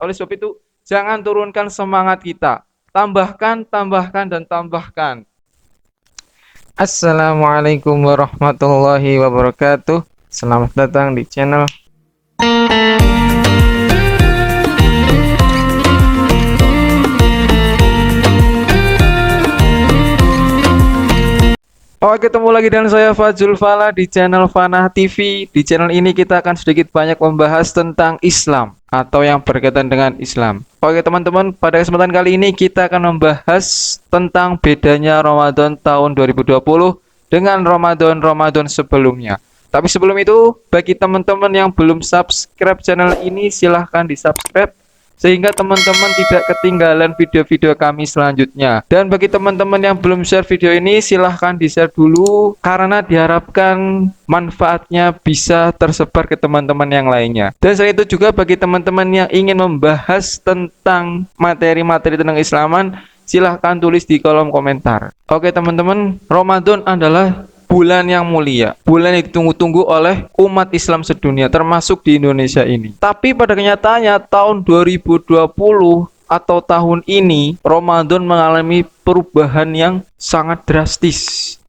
Oleh sebab itu, jangan turunkan semangat kita. Tambahkan, tambahkan, dan tambahkan. Assalamualaikum warahmatullahi wabarakatuh. Selamat datang di channel. Oke, ketemu lagi dengan saya Fajrul Fala di channel Fana TV. Di channel ini kita akan sedikit banyak membahas tentang Islam atau yang berkaitan dengan Islam. Oke teman-teman, pada kesempatan kali ini kita akan membahas tentang bedanya Ramadan tahun 2020 dengan Ramadan sebelumnya. Tapi sebelum itu, bagi teman-teman yang belum subscribe channel ini, silahkan di subscribe sehingga teman-teman tidak ketinggalan video-video kami selanjutnya. Dan bagi teman-teman yang belum share video ini, silahkan di-share dulu karena diharapkan manfaatnya bisa tersebar ke teman-teman yang lainnya. Dan selain itu juga bagi teman-teman yang ingin membahas tentang materi-materi tentang Islaman, silahkan tulis di kolom komentar. Oke teman-teman, Ramadan adalah bulan yang mulia, bulan yang ditunggu-tunggu oleh umat Islam sedunia, termasuk di Indonesia ini. Tapi pada kenyataannya tahun 2020 atau tahun ini, Ramadan mengalami perubahan yang sangat drastis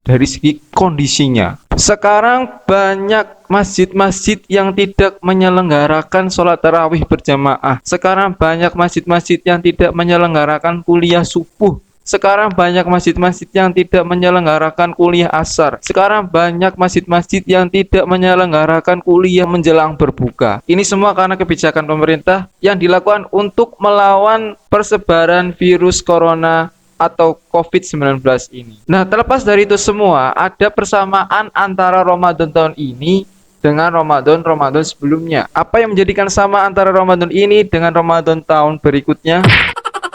dari segi kondisinya. Sekarang banyak masjid-masjid yang tidak menyelenggarakan sholat tarawih berjamaah. Sekarang banyak masjid-masjid yang tidak menyelenggarakan kuliah subuh. Sekarang banyak masjid-masjid yang tidak menyelenggarakan kuliah asar. Sekarang banyak masjid-masjid yang tidak menyelenggarakan kuliah menjelang berbuka. Ini semua karena kebijakan pemerintah yang dilakukan untuk melawan persebaran virus corona atau COVID-19 ini. Nah, terlepas dari itu semua, ada persamaan antara Ramadan tahun ini dengan Ramadan sebelumnya. Apa yang menjadikan sama antara Ramadan ini dengan Ramadan tahun berikutnya?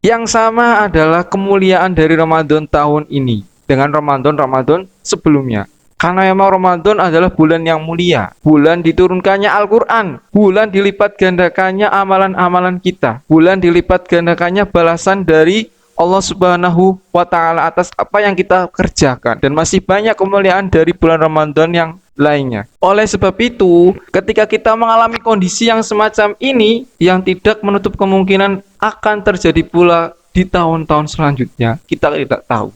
Yang sama adalah kemuliaan dari Ramadan tahun ini dengan Ramadan sebelumnya. Karena memang Ramadan adalah bulan yang mulia, bulan diturunkannya Al-Quran, bulan dilipat gandakannya amalan-amalan kita, bulan dilipat gandakannya balasan dari Allah Subhanahu wa Ta'ala atas apa yang kita kerjakan. Dan masih banyak kemuliaan dari bulan Ramadan yang lainnya. Oleh sebab itu, ketika kita mengalami kondisi yang semacam ini, yang tidak menutup kemungkinan akan terjadi pula di tahun-tahun selanjutnya, kita tidak tahu.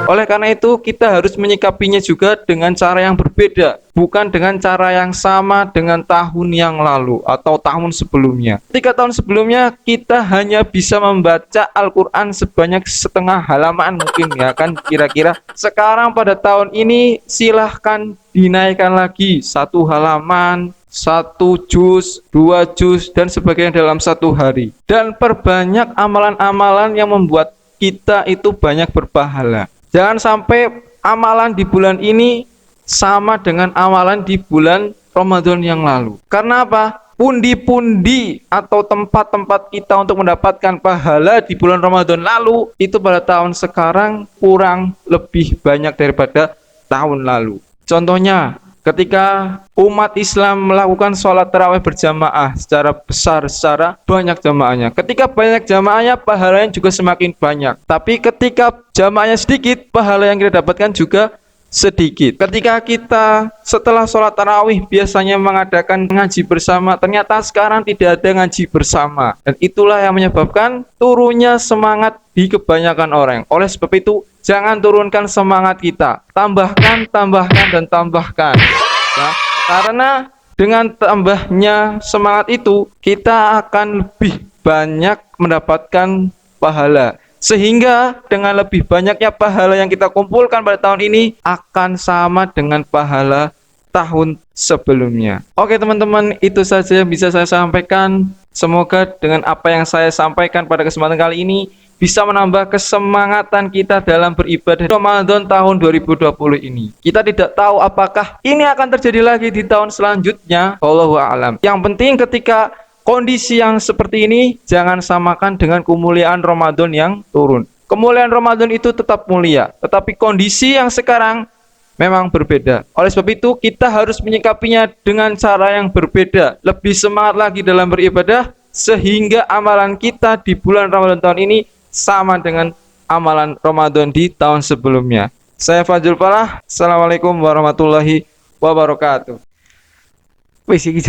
Oleh karena itu, kita harus menyikapinya juga dengan cara yang berbeda, bukan dengan cara yang sama dengan tahun yang lalu atau tahun sebelumnya. Ketika tahun sebelumnya kita hanya bisa membaca Al-Quran sebanyak setengah halaman mungkin ya kan kira-kira. Sekarang pada tahun ini silahkan dinaikkan lagi 1 halaman, 1 juz, 2 juz, dan sebagainya dalam 1 hari. Dan perbanyak amalan-amalan yang membuat kita itu banyak berpahala. Jangan sampai amalan di bulan ini sama dengan amalan di bulan Ramadan yang lalu. Karena apa? Pundi-pundi atau tempat-tempat kita untuk mendapatkan pahala di bulan Ramadan lalu itu pada tahun sekarang kurang lebih banyak daripada tahun lalu. Contohnya, ketika umat Islam melakukan sholat tarawih berjamaah secara besar, secara banyak jamaahnya. Ketika banyak jamaahnya, pahalanya juga semakin banyak. Tapi ketika jamaahnya sedikit, pahala yang kita dapatkan juga sedikit. Ketika kita setelah sholat tarawih biasanya mengadakan ngaji bersama, ternyata sekarang tidak ada ngaji bersama. Dan itulah yang menyebabkan turunnya semangat di kebanyakan orang. Oleh sebab itu, jangan turunkan semangat kita. Tambahkan, tambahkan, dan tambahkan. Ya, karena dengan tambahnya semangat itu, kita akan lebih banyak mendapatkan pahala. Sehingga dengan lebih banyaknya pahala yang kita kumpulkan pada tahun ini akan sama dengan pahala tahun sebelumnya. Oke teman-teman, itu saja yang bisa saya sampaikan. Semoga dengan apa yang saya sampaikan pada kesempatan kali ini bisa menambah kesemangatan kita dalam beribadah Ramadan tahun 2020 ini. Kita tidak tahu apakah ini akan terjadi lagi di tahun selanjutnya. Wallahu a'lam. Yang penting ketika kondisi yang seperti ini jangan samakan dengan kemuliaan Ramadan yang turun. Kemuliaan Ramadan itu tetap mulia, tetapi kondisi yang sekarang memang berbeda. Oleh sebab itu kita harus menyikapinya dengan cara yang berbeda, lebih semangat lagi dalam beribadah sehingga amalan kita di bulan Ramadan tahun ini sama dengan amalan Ramadan di tahun sebelumnya. Saya Fajul Falah. Assalamualaikum warahmatullahi wabarakatuh. Wis iki.